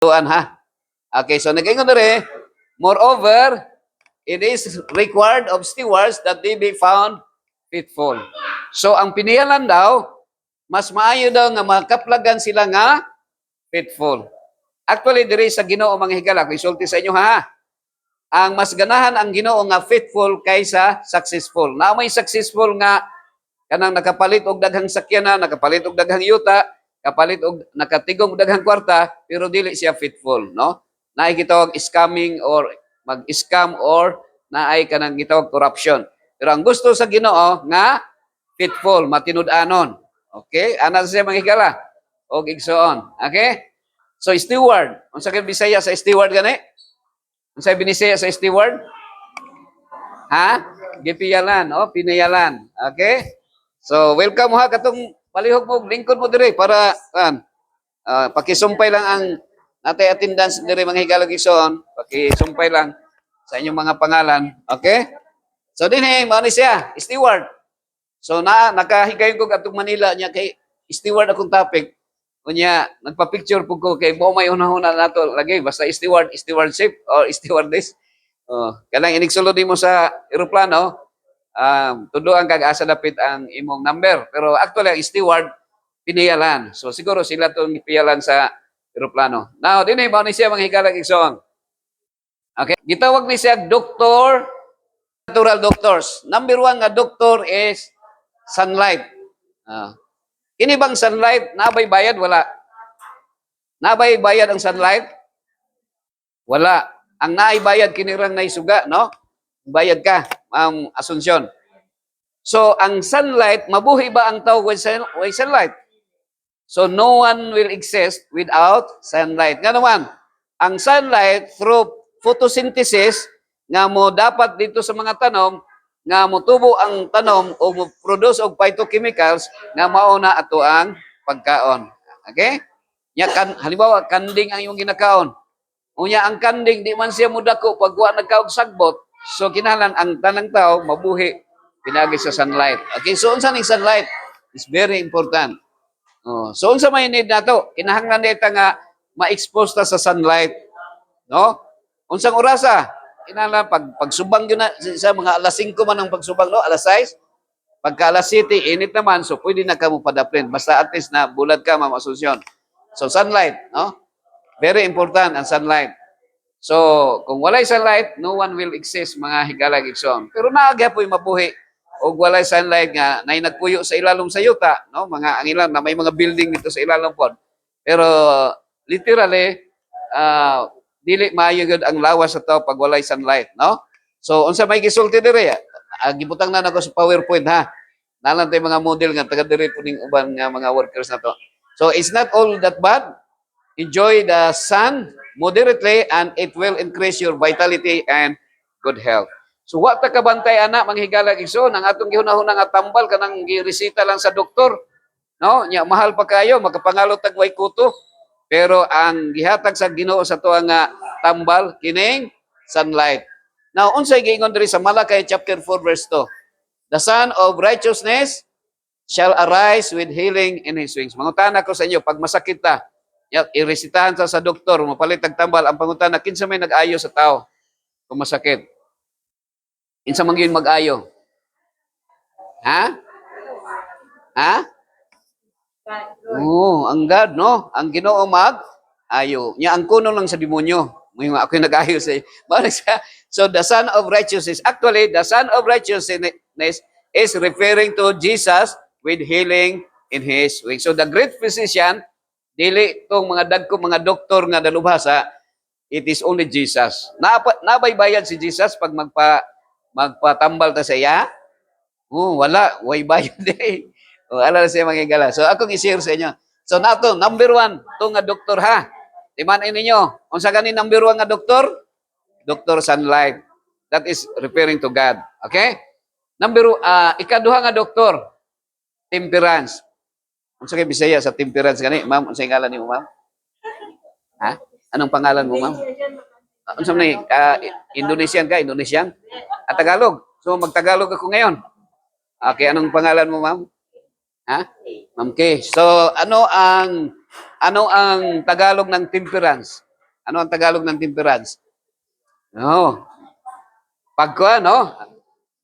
tuan ha. Okay, so nag-ingon dere, moreover, it is required of stewards that they be found faithful. So ang piniyalan daw, mas maayo daw nga makaplagan sila nga faithful. Actually, diri sa Ginoo mga higala, isulti sa inyo ha. Ang mas ganahan ang Ginoo nga faithful kaysa successful. Na may successful nga kanang nakapalit og daghang sakyanan, nakapalit og daghang yuta, kapalit og nakatigong og daghang kwarta, pero dili siya faithful, no? Naay gitawag scamming or mag-scam or naay kanang gitawag corruption. Pero ang gusto sa Ginoo nga faithful, matinud-anon. Okay? Ana siya mga higala. Og igsoon. Okay? So steward, unsa kay Bisaya sa steward gani? Unsa binisaya sa steward? Ha? Gipiyalan, pinayalan. Okay? So, welcome ha katong palihog mo, lingkod mo dire para pakisumpay lang ang natay attendance dire mga higalag igsoon, pakisumpay lang sa inyong mga pangalan, okay? So dinhi mao ni siya, steward. So nakahigayon ko atong Manila niya kay steward akong topic. Unya nagpa-picture pug ko kay mo may una-una nato lagi basta stewardship or stewardess. Kanang inigsulod mo sa eroplano, tuduan kag asa dapit ang imong number. Pero actually, ang steward, piniyalan. So, siguro sila itong piyalan sa eroplano. Now, din ba ni siya mga hikalag igsoon? Okay? Gitawag ni siya doctor, natural doctors. Number one nga doctor is sunlight. Kini bang sunlight, nabay bayad? Wala. Nabay bayad ang sunlight? Wala. Ang naay bayad, kinirang naisuga, no? Bayad ka, Asunsyon. So, ang sunlight, mabuhi ba ang tao with sunlight? So, no one will exist without sunlight. Nga naman, ang sunlight through photosynthesis, nga mo dapat dito sa mga tanom, nga mo tubo ang tanom o mo produce og phytochemicals nga mauna ato ang pagkaon. Okay? Halimbawa, kanding ang iyong ginakaon. Unya ang kanding, di man siya mudako pag wa nagkaog sagbot. So kinahanglan ang tanang tao mabuhi pinagi sa sunlight. Okay, so unsa ning sunlight is very important. So unsa may need nato? Kinahanglan dita nga ma-expose ta sa sunlight. No? Unsang orasa? Kinahanglan pagsubang gyud na sa mga alas 5 man ang pagsubang, no? Alas 6. Pagka alas 7, init naman, so pwede na ka mo padaplin. Basta at least na bulad ka, Ma'am Asunsyon. So sunlight, no? Very important ang sunlight. So, kung walay sunlight, no one will exist, mga higalag igsoon. Pero naagya po'y mabuhi. O walay sunlight nga, na nagpuyo sa ilalom sa yuta, no? Mga ang ilan na may mga building dito sa ilalom po. Pero, literally, dili maayo gud ang lawas sa tao pag walay sunlight, no? So, unsa may gisulti dire? Gibutang na nako sa PowerPoint, ha? Nalang tayo mga model nga, taga dire po ning uban nga mga workers na to. So, it's not all that bad. Enjoy the sun moderately and it will increase your vitality and good health. So wa ta kabantay ana manghigalag igsoon ang atong gihunahuna nga tambal kanang giresita lang sa doktor. No? Nya mahal pa kayo makapangalot tag way kuto. Pero ang gihatag sa Ginoo sa tuwa nga tambal kining sunlight. Now unsay giingon diri sa Malakay chapter 4 verse 2. The Son of Righteousness shall arise with healing in his wings. Mangutana ko sa inyo pag masakit ta, iresitahan sa doktor, mapalit ang tambal, ang pangutana, kinsa may nag-ayo sa tao kung masakit? Kinsa man yun mag-ayo? Ha? Ha? Ang God, no? Ang Ginoo mag-ayo. Nya ang kuno lang sa demonyo. May ako yung nag-ayo sa So, the Son of Righteousness, actually, the Son of Righteousness is referring to Jesus with healing in his wings. So, the great physician, dili itong mga dagko mga doktor nga dalubhasa, it is only Jesus. Nabay bayad si Jesus pag magpatambal ta sa iya? Wala, way bayad eh. Ala na siya mga higala. So akong i-share sa inyo. So nato, number 1, ito nga doktor ha. Timanin ninyo, unsa gani number 1 nga doktor? Dr. Sunlight. That is referring to God. Okay? Ikaduha nga doktor, temperance. Unsa kay Bisaya sa temperance gani? Ma'am, unsa ngalan nimo, ma'am? Ha? Anong pangalan mo, ma'am? Unsa man Indonesian ka, Indonesian? Tagalog. So magtagalog ako ngayon. Okay, anong pangalan mo, ma'am? Ha? Ma'am K. So ano ang Tagalog ng temperance? Ano ang Tagalog ng temperance? No. Pagkuan, no?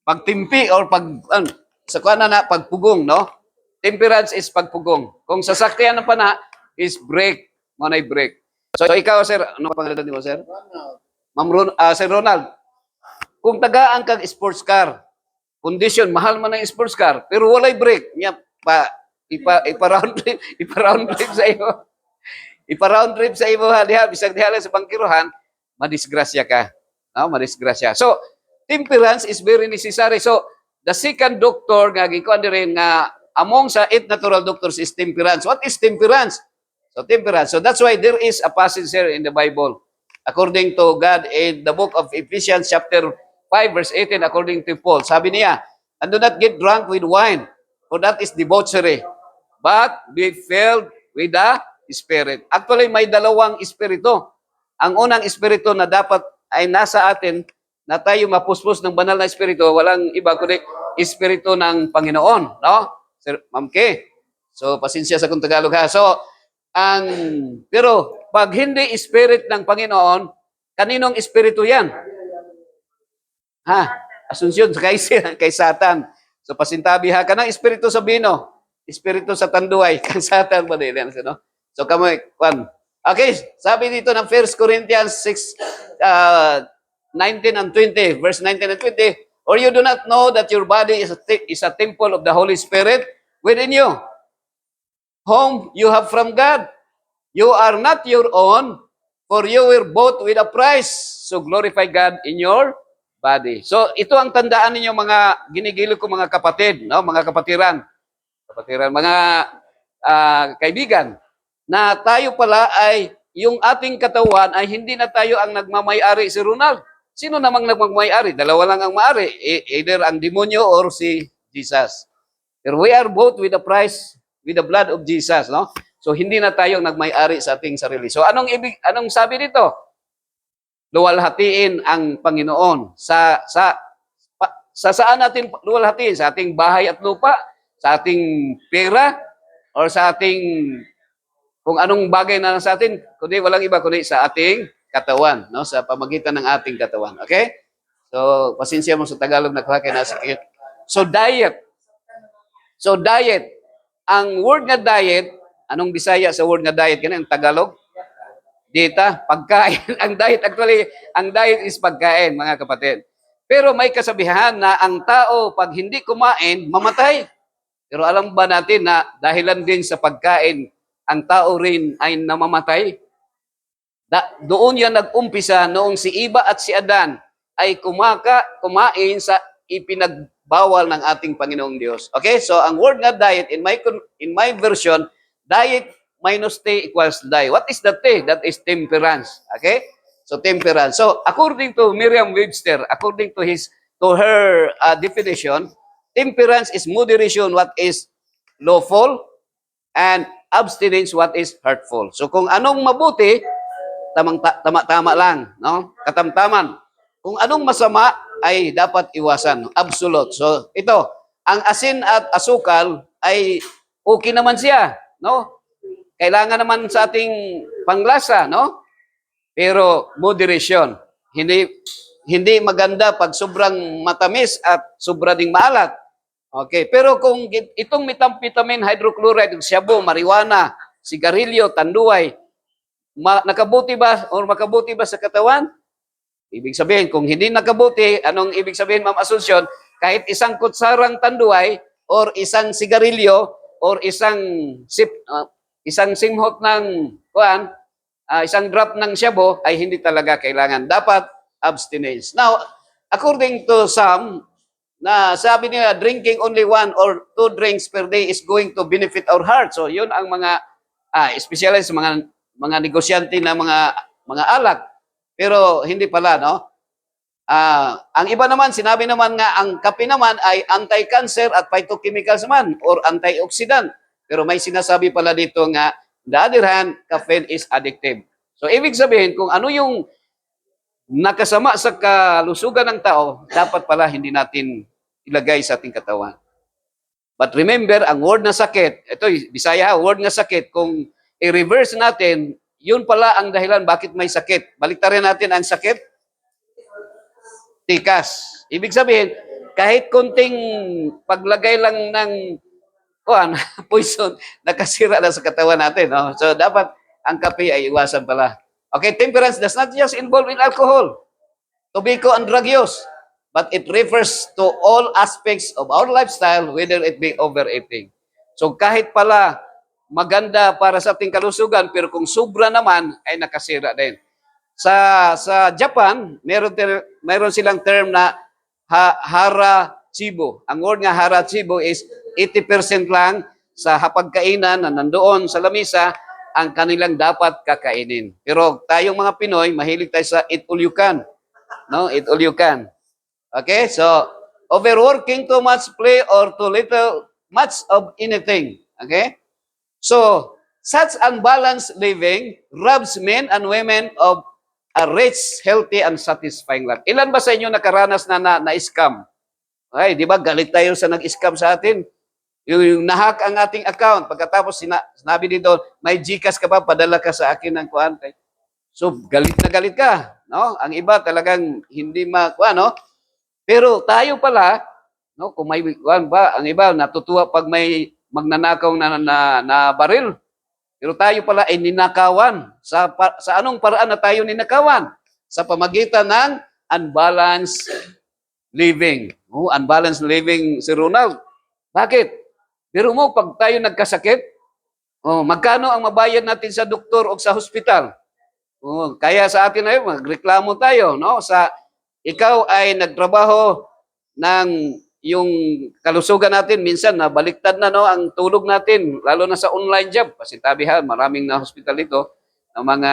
Pagtimpi or sa kuan na pagpugong, no? Temperance is pagpugong. Kung sasakyan ng pana is break, mo na break. So ikaw sir, ano pangalan mo sir? Sir Ronald. Kung tagaan kag sports car, condition mahal man ang sports car, pero walay brake, nya pa ipa-round trip, ipa-round trip sa iyo. Ipa-round trip sa imo diha bisag diha lang sa bangkiruhan, madisgrasya ka. No, madisgrasya. So, temperance is very necessary. So, the second doctor nga gikuan dire nga among sa 8 natural doctors is temperance. What is temperance? So, temperance. So, that's why there is a passage here in the Bible. According to God in the book of Ephesians chapter 5 verse 18 according to Paul. Sabi niya, and do not get drunk with wine, for that is debauchery, but be filled with the Spirit. Actually, may dalawang espiritu. Ang unang espiritu na dapat ay nasa atin na tayo mapuspos ng banal na espiritu, walang iba kundi espiritu ng Panginoon. No? Sir, Ma'am Kay. So, pasensya sa kung Tagalog ha. So, pero pag hindi spirit ng Panginoon, kaninong espiritu yan? Ha? Asunsyon kay Satan. So, pasintabi ha. Kanang espiritu sa bino, espiritu sa tanduay, kang Satan ba din? No? So, kamoy, okay, sabi dito ng 1 Corinthians 6, 19 and 20, verse 19 and 20, or you do not know that your body is a temple of the Holy Spirit within you, whom you have from God. You are not your own, for you were bought with a price. So glorify God in your body. So ito ang tandaan ninyo mga ginigilo ko mga kapatid, no? Mga kapatiran, mga kaibigan, na tayo pala ay yung ating katawan ay hindi na tayo ang nagmamay-ari si Ronald. Sino namang nagmamay-ari? Dalawa lang ang maari. Either ang demonyo or si Jesus. Pero we are both with the price, with the blood of Jesus, no? So hindi na tayo nagmay-ari sa ating sarili. So anong sabi dito? Luwalhatiin ang Panginoon saan natin luwalhatiin? Sa ating bahay at lupa, sa ating pera, or sa ating kung anong bagay na sa atin, kundi walang iba kundi sa ating katawan, no? Sa pamagitan ng ating katawan. Okay? So, pasensya mo sa Tagalog na kaya nasikip. So, diet. Ang word nga diet, anong Bisaya sa word nga diet? Ganun, ang Tagalog? Dita, pagkain. Ang diet is pagkain, mga kapatid. Pero may kasabihan na ang tao, pag hindi kumain, mamatay. Pero alam ba natin na dahilan din sa pagkain, ang tao rin ay namamatay? Doon yan nag-umpisa noong si Eva at si Adan ay kumain sa ipinagbawal ng ating Panginoong Diyos. Okay? So, ang word nga diet, in my version, diet minus T equals die. What is the T? That is temperance. Okay? So, temperance. So, according to Merriam-Webster, according to her definition, temperance is moderation, what is lawful, and abstinence, what is hurtful. So, kung anong mabuti, tama lang, no? Katamtaman. Kung anong masama, ay dapat iwasan. Absolute. So, ito, ang asin at asukal ay okay naman siya, no? Kailangan naman sa ating panglasa, no? Pero moderation. Hindi maganda pag sobrang matamis at sobra ding maalat. Okay, pero kung itong methamphetamine, hydrochloride, shabu, marijuana, sigarilyo, tanduay, nakabuti ba or makabuti ba sa katawan? Ibig sabihin, kung hindi nakabuti, anong ibig sabihin, Ma'am Asunsyon? Kahit isang kutsarang tanduay or isang sigarilyo or isang simhot ng isang drop ng shabu ay hindi talaga kailangan. Dapat abstinence. Now, according to some, na sabi niya, drinking only 1 or 2 drinks per day is going to benefit our heart. So, yun ang mga, especially sa mga negosyante na mga alak. Pero, hindi pala, no? Ang iba naman, sinabi naman nga, ang kape naman ay anti-cancer at phytochemicals man or antioxidant. Pero may sinasabi pala dito nga, the other hand, caffeine is addictive. So, ibig sabihin, kung ano yung nakasama sa kalusugan ng tao, dapat pala hindi natin ilagay sa ating katawan. But remember, ang word na sakit, ito, Bisaya, word na sakit, kung i-reverse natin, yun pala ang dahilan bakit may sakit. Baliktarin natin ang sakit. Tikas. Ibig sabihin, kahit konting paglagay lang ng poison, nakasira na sa katawan natin. No? So, dapat ang kape ay iwasan pala. Okay, temperance does not just involve in alcohol, tobacco, and drug use, but it refers to all aspects of our lifestyle, whether it be overeating. So, kahit pala maganda para sa ating kalusugan, pero kung sobra naman, ay nakasira din. Sa Japan, meron silang term na hara chibo. Ang word nga hara chibo is 80% lang sa hapagkainan na nandoon sa lamisa ang kanilang dapat kakainin. Pero tayong mga Pinoy, mahilig tayo sa eat all you can. No? Eat all you can. Okay? So, overworking too much play or too little much of anything. Okay? So, such unbalanced living robs men and women of a rich, healthy, and satisfying life. Ilan ba sa inyo nakaranas na scam? Ay, di ba galit tayo sa nag-scam sa atin? Yung nahack ang ating account. Pagkatapos sinabi dito, may GCash ka pa, padala ka sa akin ng kuan. So, galit na galit ka. No? Ang iba talagang hindi no? Pero tayo pala, no, kung may kuan ba, ang iba natutuwa pag may magnanakaw na baril. Pero tayo pala ay ninakawan. Sa anong paraan na tayo ninakawan? Sa pamagitan ng unbalanced living. Unbalanced living, si Ronald. Bakit? Pero mo, pag tayo nagkasakit, magkano ang mabayad natin sa doktor o sa hospital? Kaya sa atin ay magreklamo tayo. No? Ikaw ay nagtrabaho ng yung kalusugan natin, minsan nabaliktad na no ang tulog natin, lalo na sa online job. Pasintabihan, maraming na hospital dito ng mga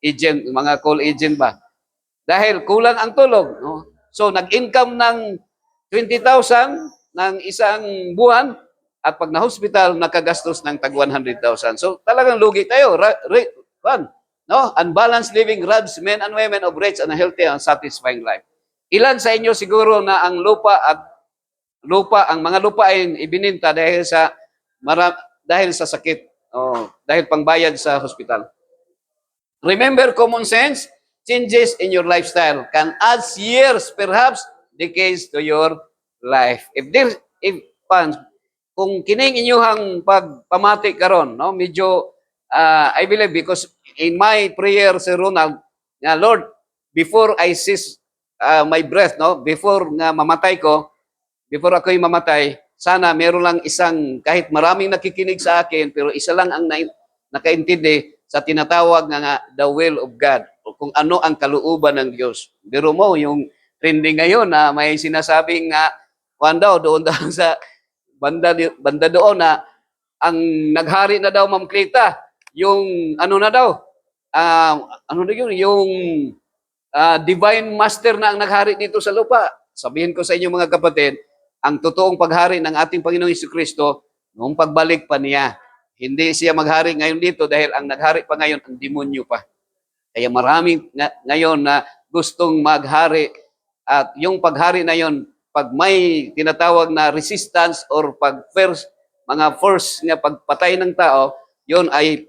agent, mga call agent ba. Dahil kulang ang tulog, no? So nag-income ng 20,000 ng isang buwan at pag na-hospital nakagastos ng tag 100,000. So talagang lugi tayo. No? Unbalanced living robs men and women of rich and healthy and satisfying life. Ilan sa inyo siguro na ang ang mga lupa ay ibininta dahil sa sakit dahil pangbayad sa hospital. Remember, common sense changes in your lifestyle can add years, perhaps decades to your life. Kung kining inyuhang pagpamati karon, no, medyo I believe because in my prayer si Ronald, Lord, before I cease my breath, no, before nga mamatay ko, before ako'y mamatay, sana meron lang isang, kahit maraming nakikinig sa akin, pero isa lang ang nakaintindi sa tinatawag nga the will of God, o kung ano ang kalooban ng Diyos. Biro mo, yung trending ngayon na may sinasabing nga, doon daw sa banda doon na ang naghari na daw, Ma'am Cleta, yung ano na daw, yung divine master na ang naghari dito sa lupa. Sabihin ko sa inyo mga kapatid, ang totoong paghari ng ating Panginoong Jesucristo, noong pagbalik pa niya. Hindi siya maghari ngayon dito dahil ang naghari pa ngayon ang demonyo pa. Kaya maraming ngayon na gustong maghari at yung paghari na yon, pag may tinatawag na resistance or mga force nga pagpatay ng tao, yon ay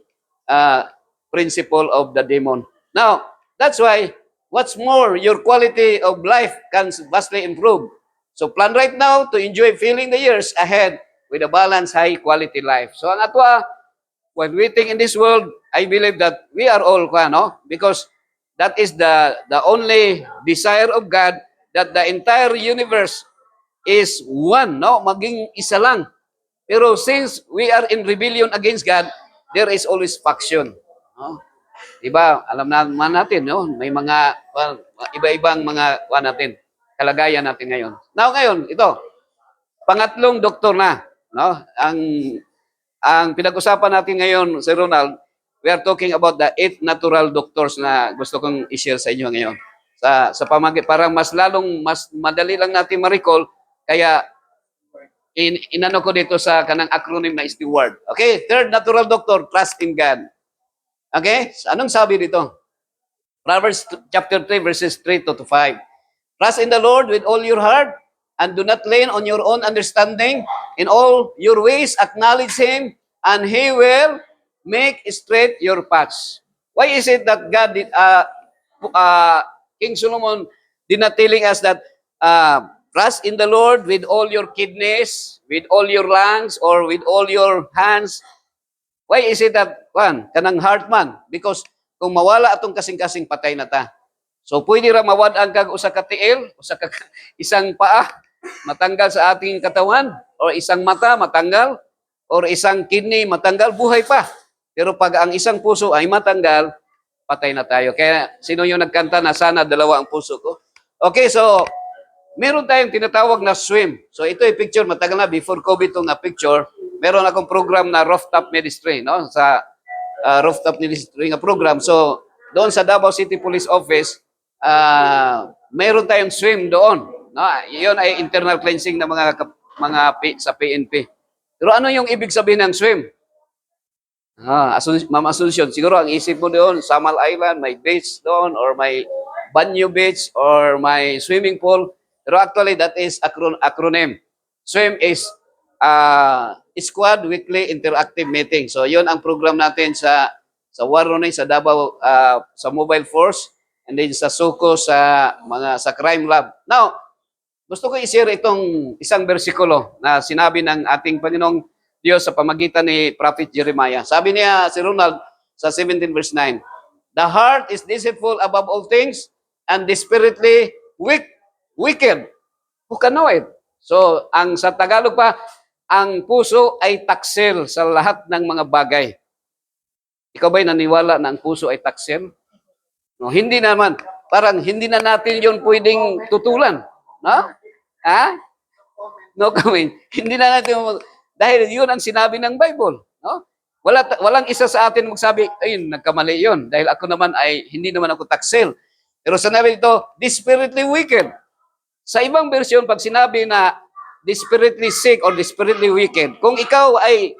principle of the demon. Now, that's why what's more, your quality of life can vastly improve. So plan right now to enjoy feeling the years ahead with a balanced, high-quality life. So ang atwa, when we think in this world, I believe that we are all, because that is the only desire of God, that the entire universe is one, no? Maging isa lang. Pero since we are in rebellion against God, there is always faction. No? Diba? Alam naman natin, no? May mga iba-ibang mga natin, kalagayan natin ngayon. Now ngayon, ito, pangatlong doktor na, no? Ang pinag-usapan natin ngayon, Sir Ronald, we are talking about the 8 natural doctors na gusto kong i-share sa inyo ngayon. Sa parang mas madali lang natin ma-recall, kaya inano ko dito sa kanang acronym na STWARD. Okay? Third natural doctor, trust in God. Okay? So, anong sabi dito? Proverbs chapter 3 verses 3 to 5. Trust in the Lord with all your heart and do not lean on your own understanding. In all your ways acknowledge Him and He will make straight your paths. Why is it that God did, King Solomon did not telling us that trust in the Lord with all your kidneys, with all your lungs, or with all your hands? Why is it that, kanang heart man? Because kung mawala atong kasing-kasing patay na ta. So pwede ra mawad ang kag usa ka tiil, isang paa matanggal sa ating katawan, or isang mata matanggal, or isang kidney matanggal, buhay pa. Pero pag ang isang puso ay matanggal, patay na tayo. Kaya sino yung nagkanta na sana dalawa ang puso ko? Okay, so meron tayong tinatawag na swim. So ito yung picture, matagal na, before COVID itong na picture. Meron akong program na rooftop ministry, no? Sa rooftop ministry nga program. So doon sa Davao City Police Office, meron tayong swim doon. No? Iyon ay internal cleansing ng sa PNP. Pero ano yung ibig sabihin ng swim? Ma'am Asuncion, siguro ang isip mo doon, Samal Island, may beach doon, or may Banyo Beach, or may swimming pool. Pero actually, that is acronym. SWIM is Squad Weekly Interactive Meeting. So, yun ang program natin sa Warone, sa Davao, sa Mobile Force, and then sa Suko, sa Crime Lab. Now, gusto ko i-share itong isang bersikulo na sinabi ng ating Panginoong Diyos sa pamagitan ni Prophet Jeremiah. Sabi niya, si Ronald, sa 17 verse 9, "The heart is deceitful above all things, and desperately wicked. Who can know it?" So, sa Tagalog pa, ang puso ay taksel sa lahat ng mga bagay. Ikaw ba'y naniwala na ang puso ay taksel? No, hindi naman. Parang hindi na natin yun pwedeng tutulan. No? No comment. Hindi na natin, dahil yun ang sinabi ng Bible. No? Walang isa sa atin magsabi, ayun, nagkamali yun. Dahil ako naman hindi naman ako taksel. Pero sinabi ito, desperately wicked. Sa ibang version, pag sinabi na desperately sick or desperately wicked, kung ikaw ay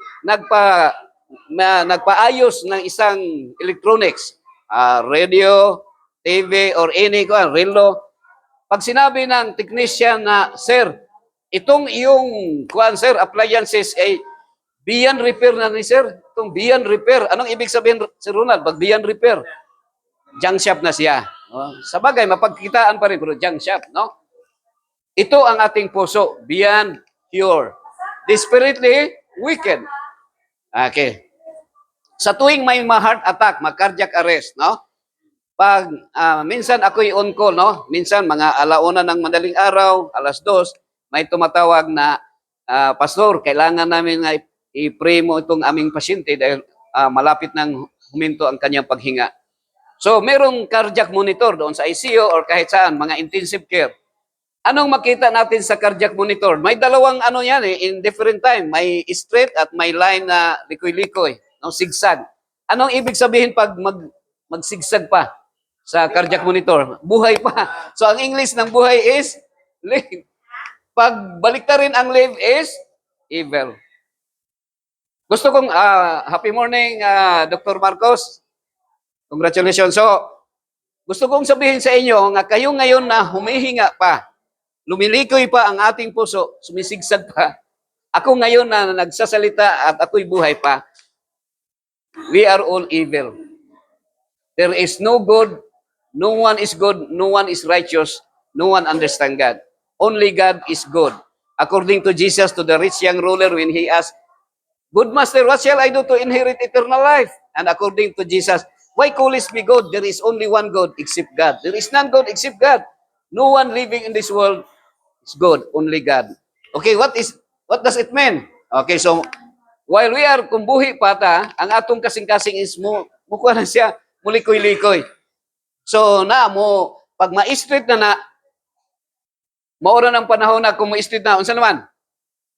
nagpaayos ng isang electronics, radio, TV, or any relo, pag sinabi ng technician na, "Sir, itong iyong sir, appliances ay beyond repair na ni sir." Itong beyond repair. Anong ibig sabihin, Sir Ronald? Pag beyond repair, junk shop na siya. Sa bagay, mapagkitaan pa rin, pero junk shop, no? Ito ang ating puso, beyond pure. Desperately wicked. Okay. Sa tuwing may heart attack, cardiac arrest, no? Pag minsan ako'y on call, no? Minsan mga alauna ng madaling araw, 2:00, may tumatawag na, "Pastor, kailangan namin na i-pray mo itong aming pasyente dahil malapit nang huminto ang kanyang paghinga." So, merong cardiac monitor doon sa ICU or kahit saan, mga intensive care. Anong makita natin sa cardiac monitor? May dalawang yan in different time. May straight at may line na likoy-likoy, no? Zigzag. Anong ibig sabihin pag magsigsag pa sa cardiac monitor? Buhay pa. So, ang English ng buhay is live. Pag baliktarin ang live is evil. Gusto kong, happy morning, Dr. Marcos. Congratulations. So, gusto kong sabihin sa inyo nga kayo ngayon na humihinga pa, lumilikoy pa ang ating puso, sumisigsag pa. Ako ngayon na nagsasalita at ako'y buhay pa, we are all evil. There is no good, no one is good, no one is righteous, no one understand God. Only God is good. According to Jesus, to the rich young ruler, when he asked, "Good master, what shall I do to inherit eternal life?" And according to Jesus, "Why callest me God? There is only one God except God. There is none God except God. No one living in this world is God, only God." Okay, what does it mean? Okay, so while we are kumbuhi pata, ang atong kasing-kasing is mukha na siya, mulikoy-likoy. So pag ma-street na, maura ng panahon na kung ma-street na, unsa naman?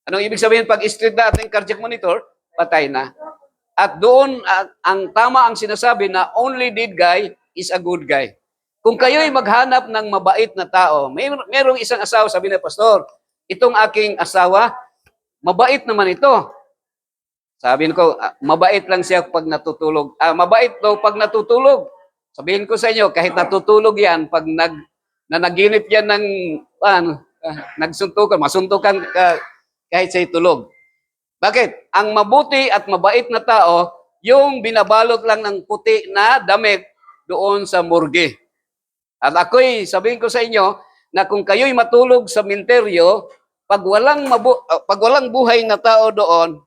Anong ibig sabihin pag street na ating cardiac monitor? Patay na. At doon, ang tama ang sinasabi na only dead guy is a good guy. Kung kayo'y maghanap ng mabait na tao, merong isang asawa, sabi na, "Pastor, itong aking asawa, mabait naman ito." Sabi ko, mabait lang siya pag natutulog. Mabait daw pag natutulog. Sabihin ko sa inyo, kahit natutulog yan, pag nanaginip yan ng, nagsuntukan, masuntukan kahit sa'y tulog. Bakit? Ang mabuti at mabait na tao, yung binabalot lang ng puti na damit doon sa morgue. At ako'y sabihin ko sa inyo na kung kayo'y matulog sa menteryo, pag walang buhay na tao doon,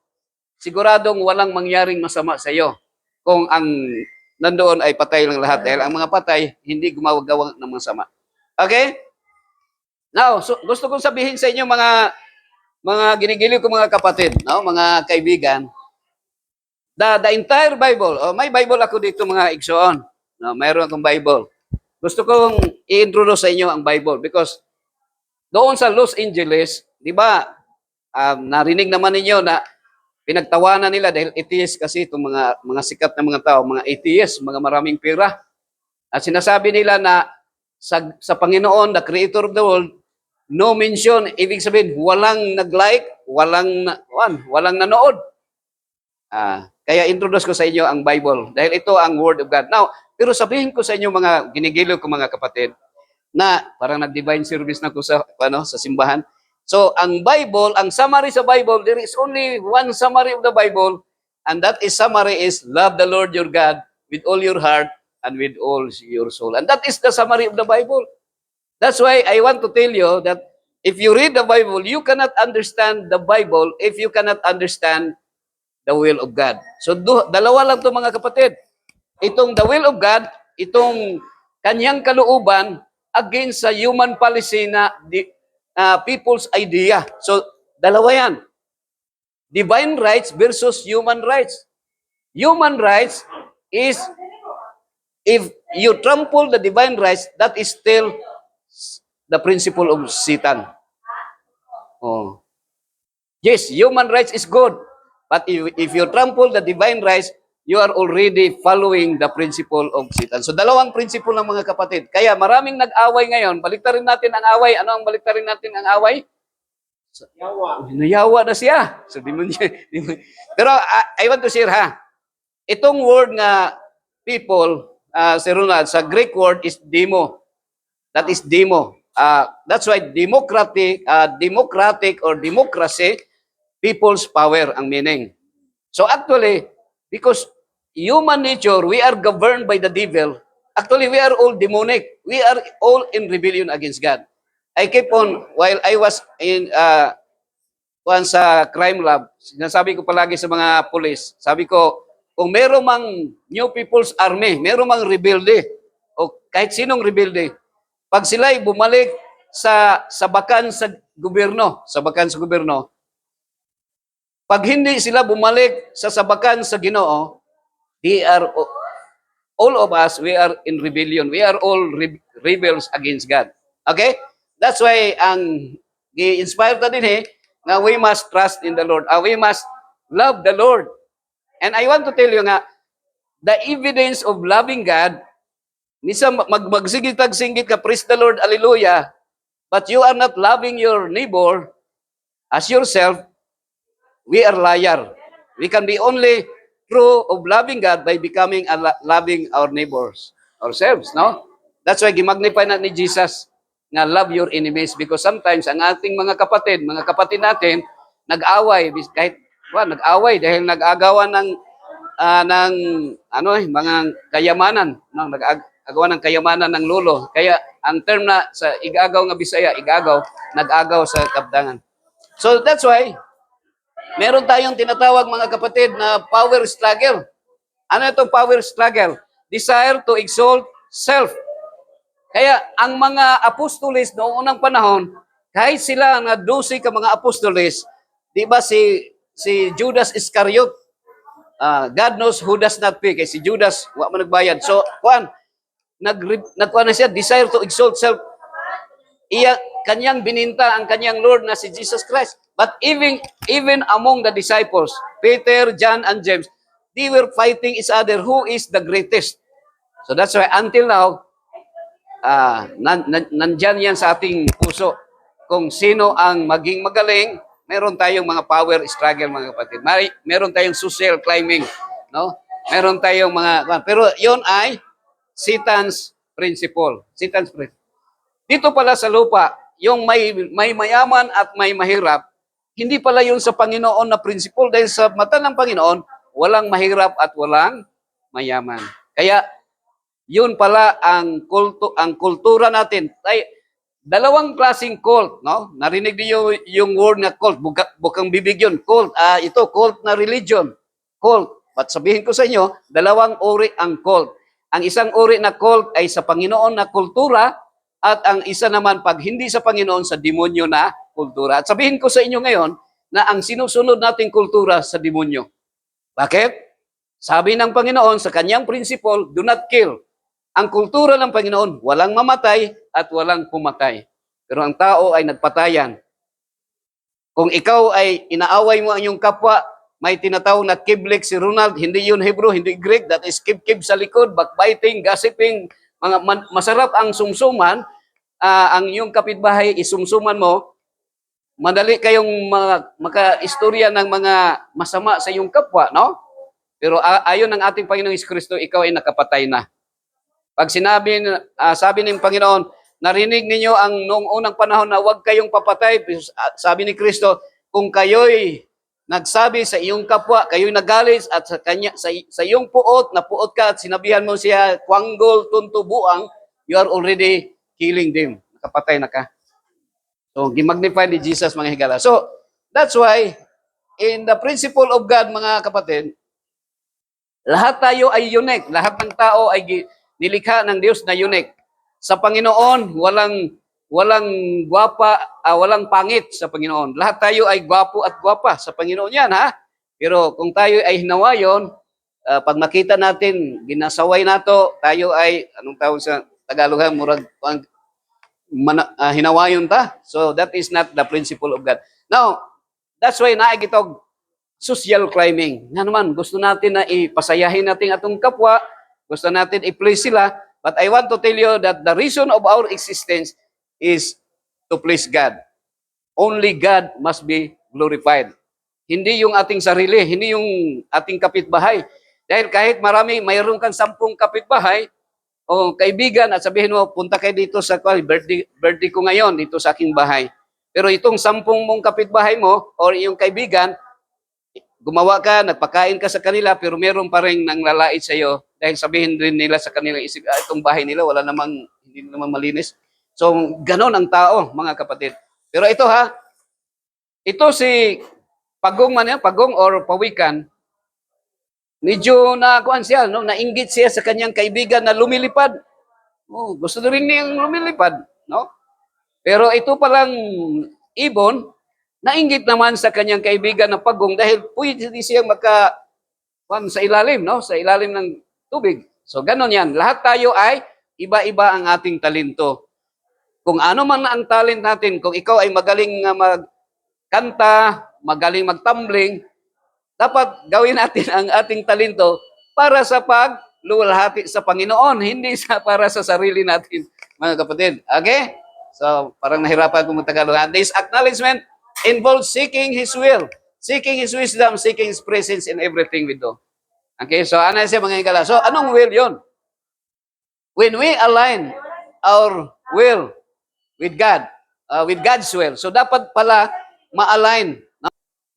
siguradong walang mangyaring masama sa iyo. Kung ang nandoon ay patay lang lahat. Dahil ang mga patay, hindi gumagawa ng masama. Okay? Now, so, gusto kong sabihin sa inyo mga ginigiliw ko mga kapatid, no? Mga kaibigan, the entire Bible, may Bible ako dito mga igsoon. No, mayroon akong Bible. Gusto kong i-introduce sa inyo ang Bible because doon sa Los Angeles, di ba, narinig naman ninyo na pinagtawanan nila dahil atheist kasi itong mga sikat na mga tao, mga atheist, mga maraming pera. At sinasabi nila na sa Panginoon, the Creator of the world, no mention, ibig sabihin, walang nag-like, walang nanood. Kaya introduce ko sa inyo ang Bible dahil ito ang Word of God. Now, pero sabihin ko sa inyo mga ginigiliw ko mga kapatid na parang nag-divine service na ko sa simbahan. So, ang Bible, ang summary sa Bible, there is only one summary of the Bible and that is summary is love the Lord your God with all your heart and with all your soul. And that is the summary of the Bible. That's why I want to tell you that if you read the Bible, you cannot understand the Bible if you cannot understand the will of God. So, dalawa lang to mga kapatid. Itong the will of God, itong kanyang kalooban against sa human policy na people's idea. So, dalawa yan. Divine rights versus human rights. Human rights is, if you trample the divine rights, that is still the principle of Satan. Oh. Yes, human rights is good. But if you trample the divine rights, you are already following the principle of Satan. So dalawang principle ng mga kapatid. Kaya maraming nag-away ngayon. Baliktarin natin ang away. Ano ang baliktarin natin ang away? Nayawa na siya. So Pero I want to share ha. Itong word nga people, si Ronald, sa Greek word is demo. That is demo. That's why democratic or democracy, people's power ang meaning. So actually, because human nature, we are governed by the devil. Actually, we are all demonic. We are all in rebellion against God. I keep on, while I was in sa crime lab, sinasabi ko palagi sa mga police, sabi ko, kung meron mang New People's Army, meron mang rebelde, o kahit sinong rebelde, pag sila'y bumalik sa bakan sa gobyerno, pag hindi sila bumalik sa sabakan sa Ginoo, all of us, we are in rebellion. We are all rebels against God. Okay? That's why ang i-inspire ta din nga we must trust in the Lord. We must love the Lord. And I want to tell you nga, the evidence of loving God, misa magsigitag-singgit ka, praise the Lord, hallelujah, but you are not loving your neighbor as yourself, we are liar. We can be only true of loving God by becoming loving our neighbors, ourselves, no? That's why gimagnify na ni Jesus nga love your enemies because sometimes ang ating mga kapatid natin, nag-away, kahit nag-away dahil nag-agawan ng mga kayamanan, no? Nag-agawan ng kayamanan ng lolo. Kaya ang term na sa igagaw nga Bisaya, nag-agaw sa kabdangan. So that's why meron tayong tinatawag mga kapatid na power struggle. Ano itong power struggle? Desire to exalt self. Kaya ang mga apostoles noong unang panahon, kahit sila nga 12 ka mga apostoles, di ba si Judas Iscariot, God knows who does not pay, kay si Judas, wa man nagbayad. So, nagkuhan na siya, desire to exalt self. Kanyang bininta ang kanyang Lord na si Jesus Christ. But even among the disciples, Peter, John, and James, they were fighting each other who is the greatest. So that's why until now, nandyan yan sa ating puso. Kung sino ang maging magaling, meron tayong mga power struggle mga kapatid. Meron tayong social climbing, no? Meron tayong pero yon ay Satan's principle. Dito pala sa lupa, yung may mayaman at may mahirap, hindi pala yun sa Panginoon na principle dahil sa mata ng Panginoon, walang mahirap at walang mayaman. Kaya yun pala ang kultura natin. Ay, dalawang klaseng cult, no? Narinig niyo yung word na cult, bukang bibig yun, cult. Ito, cult na religion. Cult. But sabihin ko sa inyo, dalawang uri ang cult. Ang isang uri na cult ay sa Panginoon na kultura at ang isa naman pag hindi sa Panginoon sa demonyo na kultura. At sabihin ko sa inyo ngayon na ang sinusunod nating kultura sa demonyo. Bakit? Sabi ng Panginoon sa kanyang principle, do not kill. Ang kultura ng Panginoon, walang mamatay at walang pumatay. Pero ang tao ay nagpatayan. Kung ikaw ay inaaway mo ang iyong kapwa, may tinatawag na kiblik si Ronald, hindi yun Hebrew, hindi Greek, that is kib-kib sa likod, backbiting, gossiping, masarap ang sumsuman, ang iyong kapitbahay, isumsuman mo, madali kayong maka-istorya ng mga masama sa iyong kapwa, no? Pero ayon ng ating Panginoong Kristo, ikaw ay nakapatay na. Pag sabi ng Panginoon, narinig ninyo ang noong unang panahon na huwag kayong papatay. Sabi ni Kristo, kung kayo'y nagsabi sa iyong kapwa, kayo'y nagalit at sa iyong puot, napuot ka at sinabihan mo siya, kwanggol, tunto, buang, you are already killing them. Nakapatay na ka. So, gimagnify ni Jesus mga higala. So, that's why, in the principle of God, mga kapatid, lahat tayo ay unique. Lahat ng tao ay nilikha ng Diyos na unique. Sa Panginoon, walang gwapa, walang pangit sa Panginoon. Lahat tayo ay gwapo at gwapa sa Panginoon yan, ha? Pero kung tayo ay hinawayon, pag makita natin, ginasaway nato, tayo ay, anong tawag sa Tagalog, murag, hinawayon ta. So that is not the principle of God. Now, that's why naigitog social climbing. Nga naman, gusto natin na ipasayahin natin atong kapwa, gusto natin i-please sila, but I want to tell you that the reason of our existence is to please God. Only God must be glorified. Hindi yung ating sarili, hindi yung ating kapitbahay. Dahil kahit mayroon kang 10 kapitbahay o kaibigan at sabihin mo, punta kayo dito sa birthday ko ngayon, dito sa aking bahay. Pero itong 10 mong kapitbahay mo o yung kaibigan, gumawa ka, nagpakain ka sa kanila, pero meron pa rin nang lalait sa iyo dahil sabihin din nila sa kanilang isip, itong bahay nila, hindi naman malinis. So, ganon ang tao, mga kapatid. Pero ito ito si Pagong or Pawikan, medyo nakuan siya, no? Nainggit siya sa kanyang kaibigan na lumilipad. Oh, gusto na rin niyang lumilipad, no? Pero ito palang ibon, nainggit naman sa kanyang kaibigan na Pagong dahil pwede siyang sa ilalim, no? Sa ilalim ng tubig. So, ganon yan. Lahat tayo ay iba-iba ang ating talento. Kung ano man ang talent natin, kung ikaw ay magaling magkanta, magaling magtumbling, dapat gawin natin ang ating talento para sa paglulahati sa Panginoon, hindi para sa sarili natin, mga kapatid. Okay? So, parang nahirapan kung mag-Tagalog. This acknowledgement involves seeking His will, seeking His wisdom, seeking His presence in everything we do. Okay? So, ano siya mga higala? So, anong will yon? When we align our will with God, with God's will. So, dapat pala ma-align.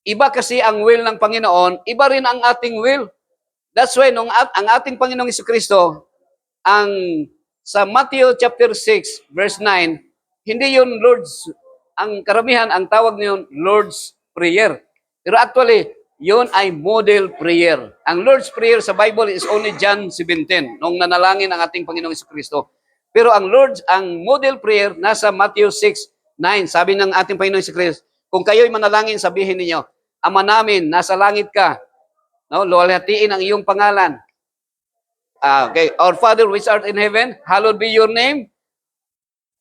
Iba kasi ang will ng Panginoon, iba rin ang ating will. That's why ang ating Panginoong Jesucristo, sa Matthew chapter 6, verse 9, hindi yun ang karamihan, ang tawag niyon, Lord's Prayer. Pero actually, yun ay model prayer. Ang Lord's Prayer sa Bible is only John 17, nung nanalangin ang ating Panginoong Jesucristo. Pero ang model prayer, nasa Matthew 6, 9, sabi ng ating Panginoong Jesucristo, kung kayo'y manalangin, sabihin ninyo, Ama namin, nasa langit ka, no? Luwalhatiin ang iyong pangalan. Okay, Our Father which art in heaven, hallowed be your name.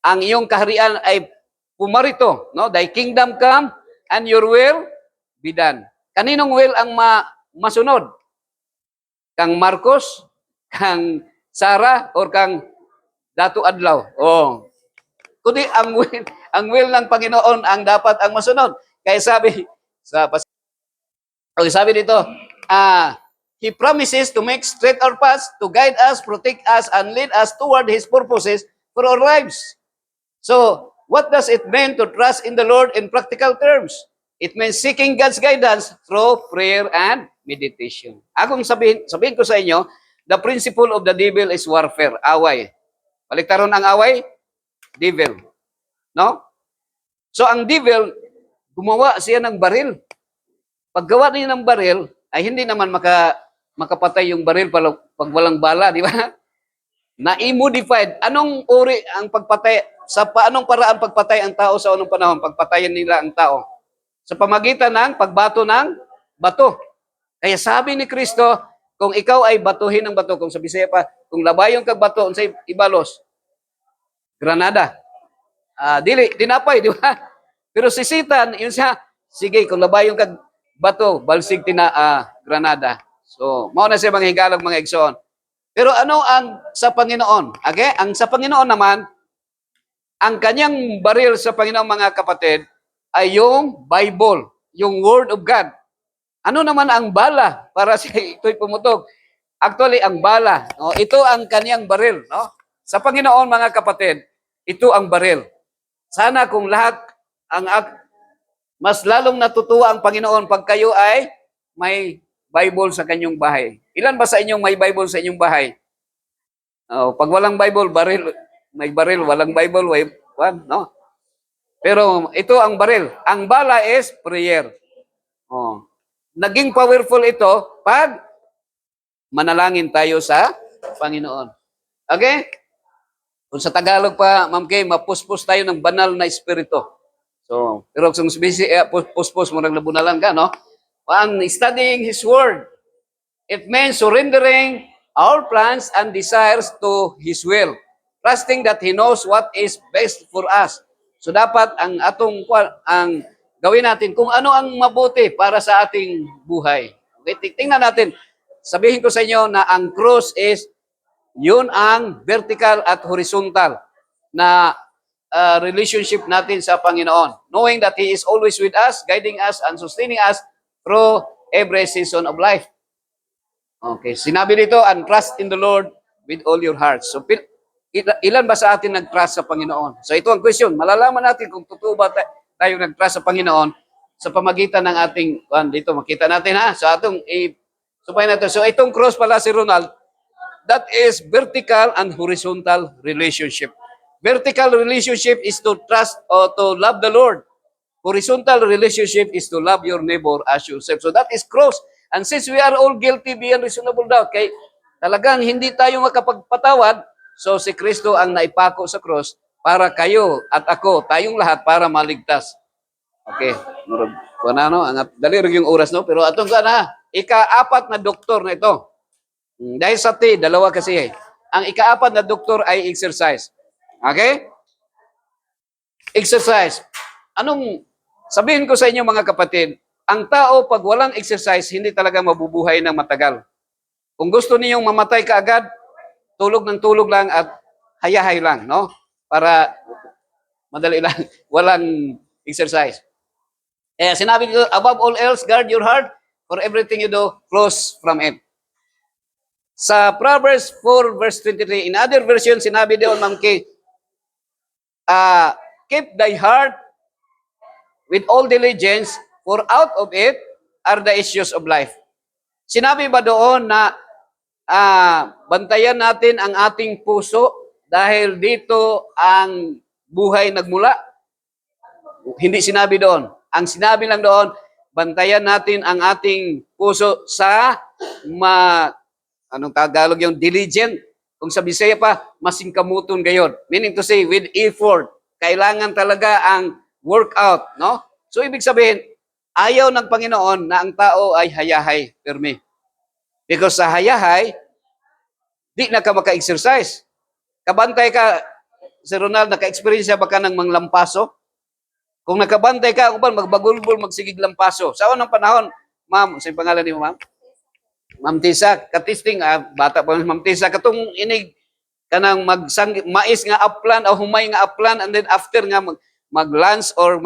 Ang iyong kaharian ay pumarito, no? Thy kingdom come and your will be done. Kaninong will ang masunod? Kang Marcos, kang Sara, or kang Dato Adlaw? Oh. Kundi ang will ng Panginoon ang dapat ang masunod. Kaya sabi dito, He promises to make straight our paths, to guide us, protect us, and lead us toward His purposes for our lives. So, what does it mean to trust in the Lord in practical terms? It means seeking God's guidance through prayer and meditation. Akong sabihin ko sa inyo, the principle of the devil is warfare, away. Baliktaron ang away, devil. No? So ang devil, gumawa siya ng baril. Paggawa niya ng baril, ay hindi naman makapatay yung baril pag walang bala, di ba? Na-modified. Anong uri ang pagpatay? Sa paanong paraan pagpatay ang tao sa unang panahon? Pagpatayan nila ang tao. Sa pamagitan ng pagbato ng bato. Kaya sabi ni Kristo, kung ikaw ay batuhin ng bato, kung sa Bisaya pa, kung labayon kag bato, unsay ibalos? Granada. Dili, dinapay, di ba? Pero si Satan, yun siya, sige, kung labayon kag bato, balsig Granada. So, mao na siya mga higalag, mga igsoon. Pero ano ang sa Panginoon? Okay? Ang sa Panginoon naman, ang kanyang baril sa Panginoon, mga kapatid, ay yung Bible, yung Word of God. Ano naman ang bala para ito'y pumutog? Actually, ang bala, no? Ito ang kanyang baril. No? Sa Panginoon, mga kapatid, ito ang baril. Sana kung lahat, mas lalong natutuwa ang Panginoon pag kayo ay may Bible sa kanyang bahay. Ilan ba sa inyong may Bible sa inyong bahay? Pag walang Bible, baril, may baril, walang Bible, no? Pero ito ang baril. Ang bala is prayer. Naging powerful ito pag manalangin tayo sa Panginoon. Okay? Kung sa Tagalog pa, Ma'am Kay, mapuspos tayo ng banal na espiritu. So, pero kung puspos mo naglabunalan ka, no? Studying His Word. It means surrendering our plans and desires to His will. Trusting that He knows what is best for us. So dapat ang gawin natin kung ano ang mabuti para sa ating buhay. Okay, tingnan natin. Sabihin ko sa inyo na ang cross is yun ang vertical at horizontal na relationship natin sa Panginoon. Knowing that He is always with us, guiding us and sustaining us through every season of life. Okay, sinabi dito, and trust in the Lord with all your heart. So, ilan ba sa atin nag-trust sa Panginoon? So, ito ang question. Malalaman natin kung totoo ba tayo nag-trust sa Panginoon sa pamagitan ng ating, dito, makita natin ha. So, supay natin. So, itong cross pala si Ronald, that is vertical and horizontal relationship. Vertical relationship is to trust or to love the Lord. Horizontal relationship is to love your neighbor as yourself. So, that is cross. And since we are all guilty beyond reasonable doubt, kay talagang hindi tayo makapagpatawad, so si Kristo ang naipako sa cross para kayo at ako, tayong lahat, para maligtas. Okay. Dali rin yung oras, no? Pero atong ika-apat na doktor na ito. Dahil sa dalawa kasi. Ang ika-apat na doktor ay exercise. Okay? Exercise. Sabihin ko sa inyo, mga kapatid, ang tao, pag walang exercise, hindi talaga mabubuhay ng matagal. Kung gusto niyong mamatay kaagad, tulog ng tulog lang at hayahay lang, no? Para madali lang, walang exercise. Sinabi ko, above all else, guard your heart, for everything you do, close from it. Sa Proverbs 4 verse 23, in other version, sinabi doon, Ma'am Kay, keep thy heart with all diligence, for out of it are the issues of life. Sinabi ba doon na bantayan natin ang ating puso dahil dito ang buhay nagmula? Hindi sinabi doon. Ang sinabi lang doon, bantayan natin ang ating puso sa anong Tagalog yung diligent. Kung sa Bisaya pa, masingkamuton gayon. Meaning to say, with effort. Kailangan talaga ang workout, no? So, ibig sabihin, ayaw ng Panginoon na ang tao ay hayahay, permi. Because sa hayahay, di na ka maka-exercise. Kabantay ka, si Ronald, naka-experience ba ka ng manglampaso? Kung nakabantay ka, magbagulbol, magsigig lampaso. Sa unang panahon, ma'am, sa pangalan ni mo, ma'am? Ma'am Tisa, katisting, bata pa Ma'am Tisa, katong inig kanang mais nga aplan o humay nga aplan, and then after nga mag-lunch or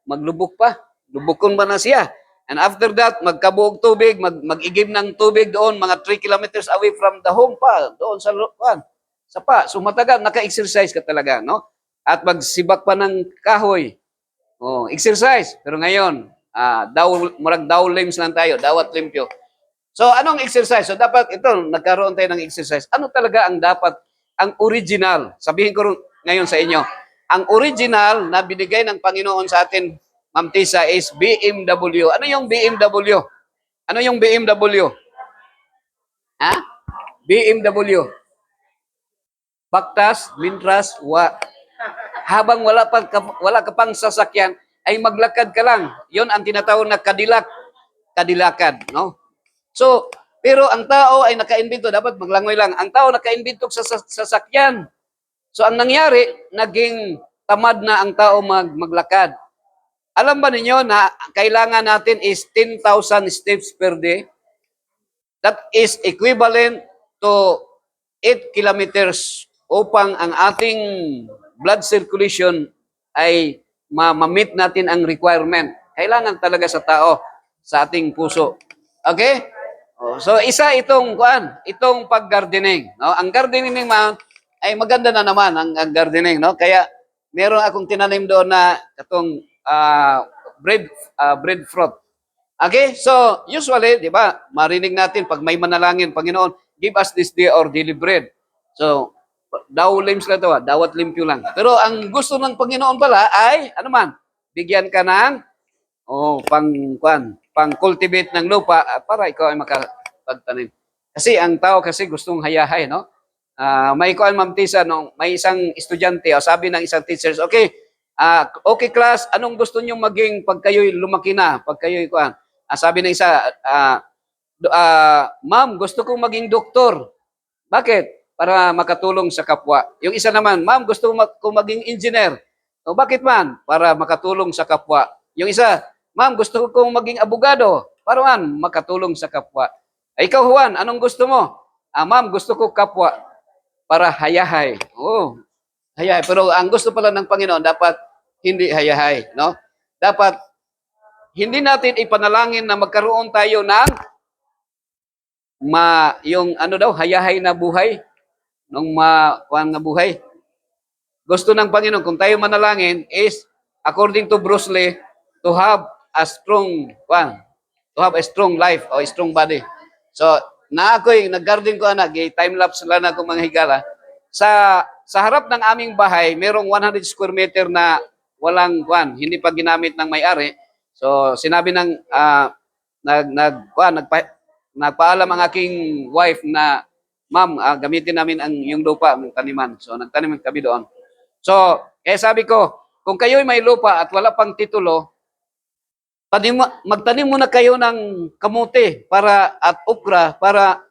maglubok pa. Lubukon ba na siya? And after that, magkabuog tubig, mag-igib ng tubig doon, mga 3 kilometers away from the home pa, doon sa pa. So matagal, naka-exercise ka talaga, no? At magsibak pa ng kahoy. Exercise. Pero ngayon, murag daw limbs lang tayo, dawat limpyo. So, anong exercise? So, dapat ito, nagkaroon tayo ng exercise. Ano talaga ang dapat, ang original? Sabihin ko ngayon sa inyo, ang original na binigay ng Panginoon sa atin, Ma'am Tisa, is BMW. Ano yung BMW? Ano yung BMW? Ha? BMW. Baktas, mintras, habang wala ka pang sasakyan, ay maglakad ka lang. Yon ang tinatawag na kadilakad, no? So, pero ang tao ay naka-invento, dapat maglangoy lang. Ang tao naka-invento sa sasakyan. So, ang nangyari, naging tamad na ang tao maglakad. Alam ba ninyo na kailangan natin is 10,000 steps per day? That is equivalent to 8 kilometers upang ang ating blood circulation ay ma-meet natin ang requirement. Kailangan talaga sa tao, sa ating puso. Okay? So isa itong pag-gardening, no? Ang gardening man ay maganda na naman ang gardening, no? Kaya meron akong tinanim doon na itong breadfruit. Okay? So usually, 'di ba? Marinig natin pag may manalangin, Panginoon, give us this day our daily bread. So daw limbs lang 'to, dawat limpyo lang. Pero ang gusto ng Panginoon pala ay ano man, bigyan ka ng pang-cultivate ng lupa para ikaw ay makapagtanim. Kasi ang tao kasi gustong hayahay, no? May kuan, Ma'am Tisa, no, may isang estudyante, sabi ng isang teacher, okay, okay class, anong gusto niyo maging pag kayo'y lumaki na, pag kayo'y kuan? Sabi ng isa, ma'am, gusto kong maging doktor. Bakit? Para makatulong sa kapwa. Yung isa naman, ma'am, gusto kong maging engineer. O bakit man? Para makatulong sa kapwa. Yung isa, ma'am, gusto kong maging abogado. Para man, makatulong sa kapwa. Ikaw, Juan, anong gusto mo? Ma'am, gusto ko kapwa para hayahay. Hayahay. Pero ang gusto pala ng Panginoon, dapat hindi hayahay. No? Dapat, hindi natin ipanalangin na magkaroon tayo ng yung ano daw, hayahay na buhay. Nung kuan nga buhay. Gusto ng Panginoon, kung tayo manalangin, is, according to Bruce Lee, to have a strong life or a strong body. So, ako'y nag-garden ko anak, time-lapse lang ako mga higala. Sa harap ng aming bahay, merong 100 square meter na walang hindi pa ginamit ng may-ari. So, sinabi ng nagpaalam ang aking wife na, ma'am, gamitin namin yung lupa, ng taniman. So, nagtanim kami doon. So, sabi ko, kung kayo'y may lupa at wala pang titulo, magtanim muna kayo ng kamote at okra para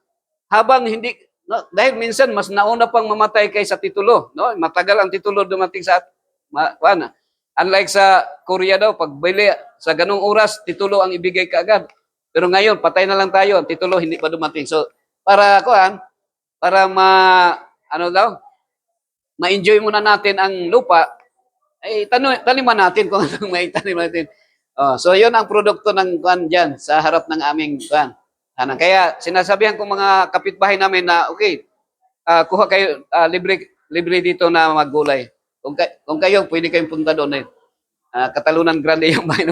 habang hindi, no, dahil minsan mas nauna pang mamatay kaysa titulo. No? Matagal ang titulo dumating sa unlike sa Korea daw, pag bili sa ganung oras, titulo ang ibigay kaagad. Pero ngayon, patay na lang tayo, ang titulo hindi pa dumating. So, para ma-enjoy muna natin ang lupa, ay taniman natin kung anong may tanim natin. So, yun ang produkto ng dyan sa harap ng aming Kaya, sinasabihan ko mga kapitbahay namin na, okay, kuha kayo, libre dito na maggulay. Kung kayo, pwede kayong punta doon. Katalunan Grande yung bahay.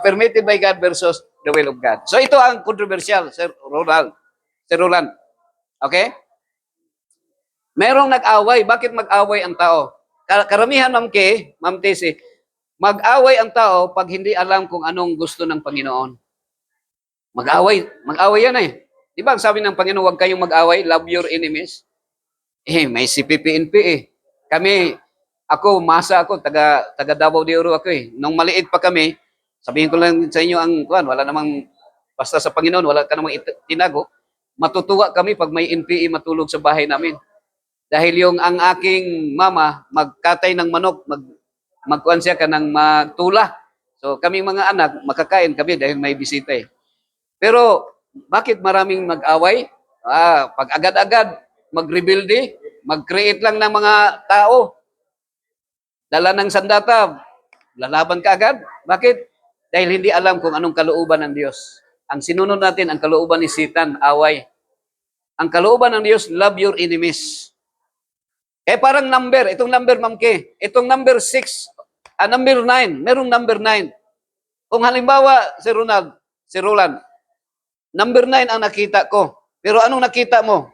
Permitted by God versus the will of God. So, ito ang controversial, Sir Roland. Okay? Merong nag-away. Bakit mag-away ang tao? Karamihan, Ma'am Tesi, mag-away ang tao pag hindi alam kung anong gusto ng Panginoon. Mag-away yan eh. Di ba ang sabi ng Panginoon, huwag kayong mag-away, love your enemies? May CPP-NP eh. Masa ako, taga Davao de Oro ako eh. Nung maliit pa kami, sabihin ko lang sa inyo wala namang, basta sa Panginoon, wala ka namang tinago. Matutuwa kami pag may NPE matulog sa bahay namin. Dahil ang aking mama, magkatay ng manok, magkuhan siya ka ng magtula. So kami mga anak, makakain kami dahil may bisita eh. Pero bakit maraming mag-away? Pag agad-agad, mag-rebuild mag-create lang ng mga tao. Dala ng sandata, lalaban ka agad. Bakit? Dahil hindi alam kung anong kalooban ng Diyos. Ang sinunod natin, ang kalooban ni Satan, away. Ang kalooban ng Diyos, love your enemies. Parang number, itong number, Ma'am K, itong number 6, number 9, merong number 9. Kung halimbawa, si Roland, number 9 ang nakita ko. Pero anong nakita mo?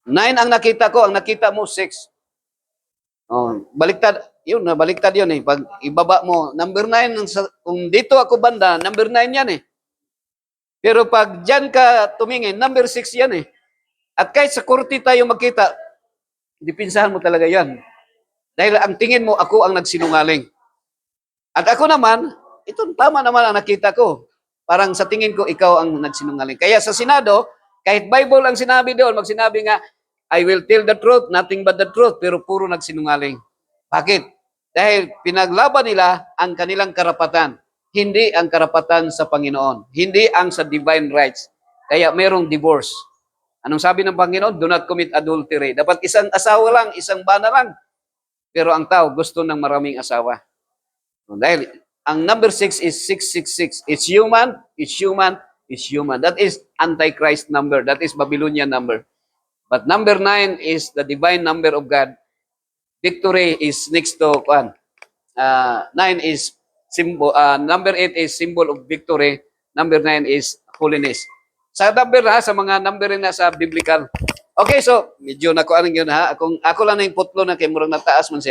9 ang nakita ko, ang nakita mo 6. Oh, baliktad. Yun, baliktad yun eh. Pag ibaba mo, number 9, kung dito ako banda, number 9 yan eh. Pero pag dyan ka tumingin, number 6 yan eh. At kahit sa kurti tayo magkita, dipinsahan mo talaga yan. Dahil ang tingin mo, ako ang nagsinungaling. At ako naman, ito tama naman ang nakita ko. Parang sa tingin ko, ikaw ang nagsinungaling. Kaya sa Senado, kahit Bible ang sinabi doon, magsinabi nga, I will tell the truth, nothing but the truth, pero puro nagsinungaling. Bakit? Dahil pinaglaban nila ang kanilang karapatan, hindi ang karapatan sa Panginoon, hindi ang sa divine rights. Kaya merong divorce. Anong sabi ng Panginoon? Do not commit adultery. Dapat isang asawa lang, isang bana lang. Pero ang tao gusto ng maraming asawa. Dahil ang number 6 is 666. It's human, it's human, it's human. That is Antichrist number. That is Babylonian number. But number 9 is the divine number of God. Victory is next to 9 is symbol. Number 8 is symbol of victory. Number 9 is holiness. Sa number sa mga number na sa biblical. Okay, so medyo nakuha yun ha. Ako lang na yung putlo na kay murang nataas man siya.